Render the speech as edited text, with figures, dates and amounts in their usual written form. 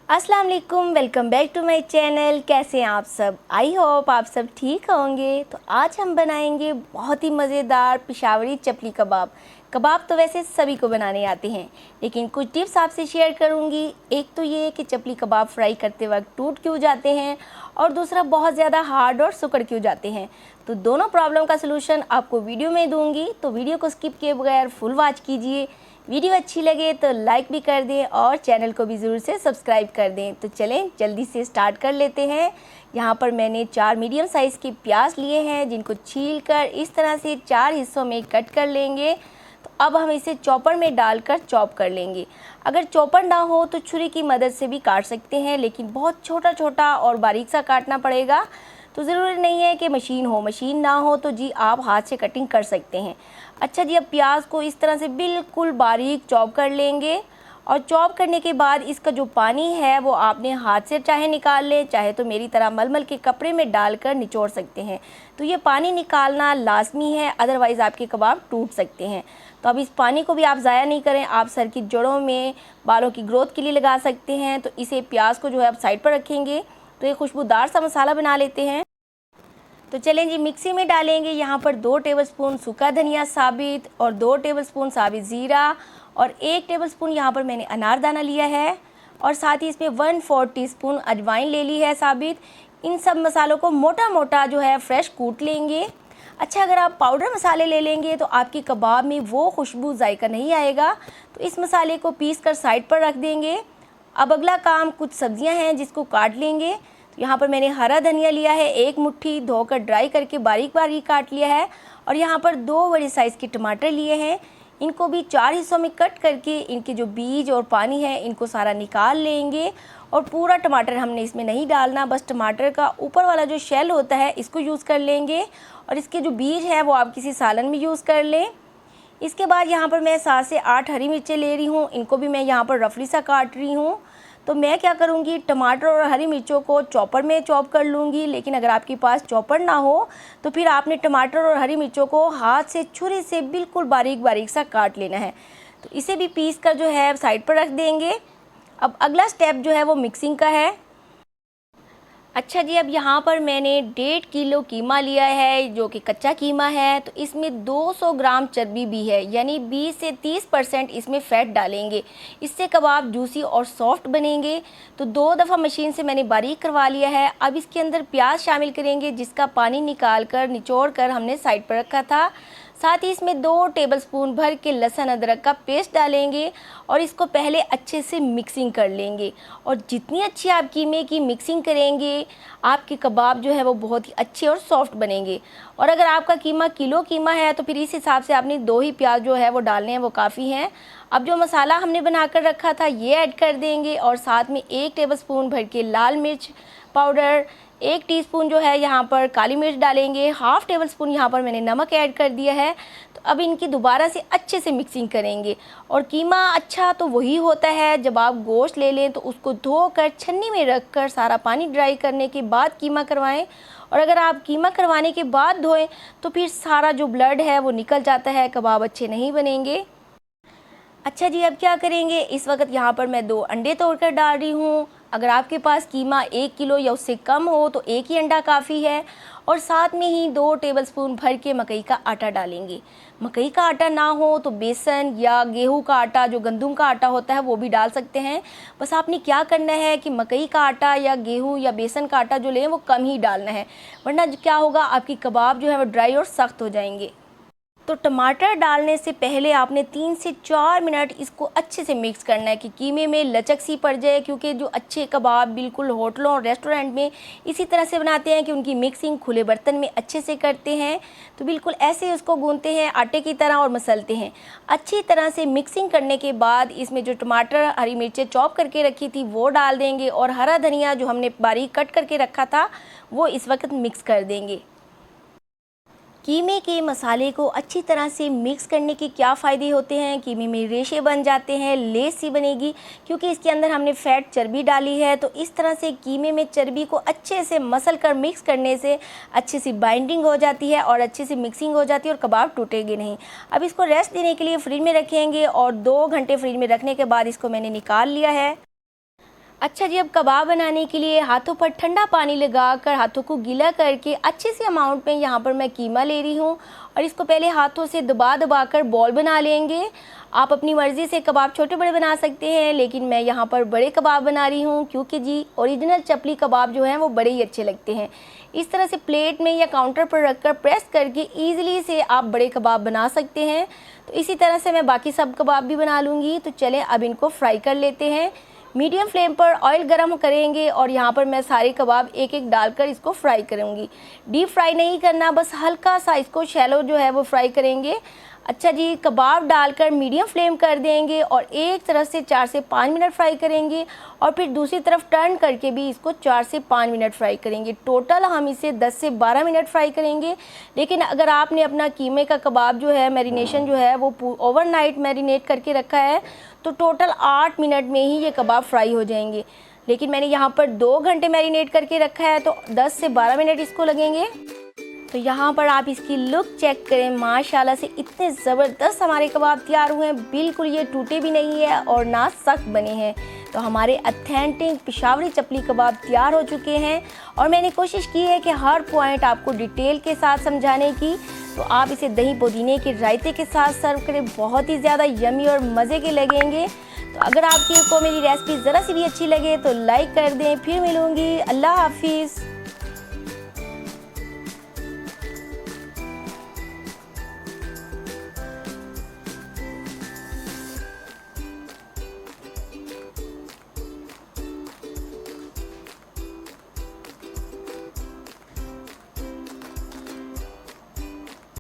अस्सलाम वालेकुम, welcome back to my channel. कैसे हैं आप सब? आई होप आप सब ठीक होंगे। तो आज हम बनाएंगे बहुत ही मज़ेदार पिशावरी चपली कबाब। कबाब तो वैसे सभी को बनाने आते हैं, लेकिन कुछ टिप्स आपसे शेयर करूंगी। एक तो ये कि चपली कबाब फ्राई करते वक्त टूट क्यों जाते हैं, और दूसरा बहुत ज़्यादा हार्ड और सुकड़ क्यों जाते हैं। तो दोनों प्रॉब्लम का सलूशन आपको वीडियो में दूंगी, तो वीडियो को स्किप किए बगैर फुल वॉच कीजिए। वीडियो अच्छी लगे तो लाइक भी कर दें और चैनल को भी ज़रूर से सब्सक्राइब कर दें। तो चलें जल्दी से स्टार्ट कर लेते हैं। यहाँ पर मैंने 4 मीडियम साइज़ के प्याज लिए हैं, जिनको छील कर इस तरह से 4 हिस्सों में कट कर लेंगे। तो अब हम इसे चॉपर में डालकर चॉप कर लेंगे। अगर चॉपर ना हो तो छुरी की मदद से भी काट सकते हैं, लेकिन बहुत छोटा छोटा और बारीक सा काटना पड़ेगा। तो ज़रूरी नहीं है कि मशीन ना हो तो जी आप हाथ से कटिंग कर सकते हैं। अच्छा जी, अब प्याज को इस तरह से बिल्कुल बारीक चॉप कर लेंगे, और चॉप करने के बाद इसका जो पानी है वो आपने हाथ से चाहे निकाल लें, चाहे तो मेरी तरह मलमल के कपड़े में डालकर निचोड़ सकते हैं। तो ये पानी निकालना लाजमी है, अदरवाइज़ आपके कबाब टूट सकते हैं। तो अब इस पानी को भी आप ज़ाया नहीं करें, आप सर की जड़ों में बालों की ग्रोथ के लिए लगा सकते हैं। तो इसे प्याज को जो है आप साइड पर रखेंगे। तो ये खुशबूदार सा मसाला बना लेते हैं। तो चलें जी, मिक्सी में डालेंगे यहाँ पर 2 टेबलस्पून सूखा धनिया साबित, और 2 टेबलस्पून साबित ज़ीरा, और 1 टेबलस्पून यहाँ पर मैंने अनारदाना लिया है, और साथ ही इसमें 1/4 टीस्पून अजवाइन ले ली है साबित। इन सब मसालों को मोटा मोटा जो है फ्रेश कूट लेंगे। अच्छा, अगर आप पाउडर मसाले ले लेंगे तो आपकी कबाब में वो खुशबू जायका नहीं आएगा। तो इस मसाले को पीस कर साइड पर रख देंगे। अब अगला काम, कुछ सब्जियां हैं जिसको काट लेंगे। तो यहाँ पर मैंने हरा धनिया लिया है, 1 मुट्ठी, धोकर ड्राई करके बारीक बारीक काट लिया है। और यहाँ पर 2 बड़े साइज़ के टमाटर लिए हैं, इनको भी 4 हिस्सों में कट करके इनके जो बीज और पानी है इनको सारा निकाल लेंगे। और पूरा टमाटर हमने इसमें नहीं डालना, बस टमाटर का ऊपर वाला जो शेल होता है इसको यूज़ कर लेंगे, और इसके जो बीज है वो आप किसी सालन में यूज़ कर लें। इसके बाद यहाँ पर मैं 7 से 8 हरी मिर्चें ले रही हूँ, इनको भी मैं यहाँ पर रफली सा काट रही हूँ। तो मैं क्या करूँगी, टमाटर और हरी मिर्चों को चॉपर में चॉप कर लूँगी, लेकिन अगर आपके पास चॉपर ना हो तो फिर आपने टमाटर और हरी मिर्चों को हाथ से छुरी से बिल्कुल बारीक बारीक सा काट लेना है। तो इसे भी पीस कर जो है साइड पर रख देंगे। अब अगला स्टेप जो है वो मिक्सिंग का है। अच्छा जी, अब यहाँ पर मैंने 1.5 किलो कीमा लिया है, जो कि कच्चा कीमा है। तो इसमें 200 ग्राम चर्बी भी है, यानी 20 से 30% इसमें फ़ैट डालेंगे। इससे कबाब जूसी और सॉफ्ट बनेंगे। तो 2 दफ़ा मशीन से मैंने बारीक करवा लिया है। अब इसके अंदर प्याज शामिल करेंगे, जिसका पानी निकाल कर निचोड़ कर हमने साइड पर रखा था। साथ ही इसमें 2 टेबलस्पून भर के लहसुन अदरक का पेस्ट डालेंगे, और इसको पहले अच्छे से मिक्सिंग कर लेंगे। और जितनी अच्छी आप कीमे की मिक्सिंग करेंगे, आपके कबाब जो है वो बहुत ही अच्छे और सॉफ्ट बनेंगे। और अगर आपका कीमा किलो कीमा है तो फिर इस हिसाब से आपने 2 ही प्याज जो है वो डालने हैं, वो काफ़ी हैं। अब जो मसाला हमने बनाकर रखा था ये ऐड कर देंगे, और साथ में 1 टेबलस्पून भर के लाल मिर्च पाउडर, 1 टीस्पून जो है यहाँ पर काली मिर्च डालेंगे, हाफ़ टेबल स्पून यहाँ पर मैंने नमक ऐड कर दिया है। तो अब इनकी दोबारा से अच्छे से मिक्सिंग करेंगे। और कीमा अच्छा तो वही होता है जब आप गोश्त ले लें तो उसको धोकर छन्नी में रख कर सारा पानी ड्राई करने के बाद कीमा करवाएं। और अगर आप कीमा करवाने के बाद धोएं तो फिर सारा जो ब्लड है वो निकल जाता है, कबाब अच्छे नहीं बनेंगे। अच्छा जी, अब क्या करेंगे, इस वक्त यहाँ पर मैं 2 अंडे तोड़कर डाल रही हूँ। अगर आपके पास कीमा 1 किलो या उससे कम हो तो 1 ही अंडा काफ़ी है। और साथ में ही 2 टेबलस्पून भर के मकई का आटा डालेंगे। मकई का आटा ना हो तो बेसन या गेहूं का आटा, जो गंदम का आटा होता है, वो भी डाल सकते हैं। बस आपने क्या करना है कि मकई का आटा या गेहूं या बेसन का आटा जो लें वो कम ही डालना है, वरना क्या होगा, आपकी कबाब जो है वो ड्राई और सख्त हो जाएंगे। तो टमाटर डालने से पहले आपने 3 से 4 मिनट इसको अच्छे से मिक्स करना है कि कीमे में लचक सी पड़ जाए, क्योंकि जो अच्छे कबाब बिल्कुल होटलों और रेस्टोरेंट में इसी तरह से बनाते हैं कि उनकी मिक्सिंग खुले बर्तन में अच्छे से करते हैं। तो बिल्कुल ऐसे उसको गूंथते हैं आटे की तरह और मसलते हैं। अच्छी तरह से मिक्सिंग करने के बाद इसमें जो टमाटर, हरी मिर्चें चॉप करके रखी थी वो डाल देंगे, और हरा धनिया जो हमने बारीक कट करके रखा था वो इस वक्त मिक्स कर देंगे। कीमे के मसाले को अच्छी तरह से मिक्स करने के क्या फ़ायदे होते हैं, कीमे में रेशे बन जाते हैं, लेस सी बनेगी, क्योंकि इसके अंदर हमने फ़ैट चर्बी डाली है। तो इस तरह से कीमे में चर्बी को अच्छे से मसल कर मिक्स करने से अच्छी सी बाइंडिंग हो जाती है और अच्छी सी मिक्सिंग हो जाती है, और कबाब टूटेंगे नहीं। अब इसको रेस्ट देने के लिए फ्रिज में रखेंगे, और 2 घंटे फ्रिज में रखने के बाद इसको मैंने निकाल लिया है। अच्छा जी, अब कबाब बनाने के लिए हाथों पर ठंडा पानी लगाकर हाथों को गीला करके अच्छे से अमाउंट में यहाँ पर मैं कीमा ले रही हूँ और इसको पहले हाथों से दबा दबा कर बॉल बना लेंगे। आप अपनी मर्ज़ी से कबाब छोटे बड़े बना सकते हैं, लेकिन मैं यहाँ पर बड़े कबाब बना रही हूँ क्योंकि जी ओरिजिनल चपली कबाब जो हैं वो बड़े ही अच्छे लगते हैं। इस तरह से प्लेट में या काउंटर पर रखकर प्रेस करके ईज़िली से आप बड़े कबाब बना सकते हैं। तो इसी तरह से मैं बाकी सब कबाब भी बना लूँगी। तो चलें अब इनको फ्राई कर लेते हैं। मीडियम फ्लेम पर ऑयल गरम करेंगे और यहाँ पर मैं सारे कबाब एक एक डालकर इसको फ्राई करूँगी। डीप फ्राई नहीं करना, बस हल्का सा इसको शैलो जो है वो फ्राई करेंगे। अच्छा जी, कबाब डालकर मीडियम फ्लेम कर देंगे और एक तरफ से 4 से 5 मिनट फ्राई करेंगे और फिर दूसरी तरफ टर्न करके भी इसको 4 से 5 मिनट फ्राई करेंगे। टोटल हम इसे 10 से 12 मिनट फ्राई करेंगे। लेकिन अगर आपने अपना कीमे का कबाब जो है मैरिनेशन जो है वो ओवरनाइट मैरिनेट करके रखा है तो टोटल 8 मिनट में ही ये कबाब फ्राई हो जाएंगे। लेकिन मैंने यहाँ पर 2 घंटे मैरिनेट करके रखा है तो 10 से 12 मिनट इसको लगेंगे। तो यहाँ पर आप इसकी लुक चेक करें, माशाल्लाह से इतने ज़बरदस्त हमारे कबाब तैयार हुए हैं। बिल्कुल ये टूटे भी नहीं है और ना सख्त बने हैं। तो हमारे ऑथेंटिक पिशावरी चपली कबाब तैयार हो चुके हैं और मैंने कोशिश की है कि हर पॉइंट आपको डिटेल के साथ समझाने की। तो आप इसे दही पुदीने के रायते के साथ सर्व करें, बहुत ही ज़्यादा यमी और मज़े के लगेंगे। तो अगर आपको मेरी रेसिपी ज़रा सी भी अच्छी लगे तो लाइक कर दें। फिर मिलूँगी, अल्लाह हाफिज़।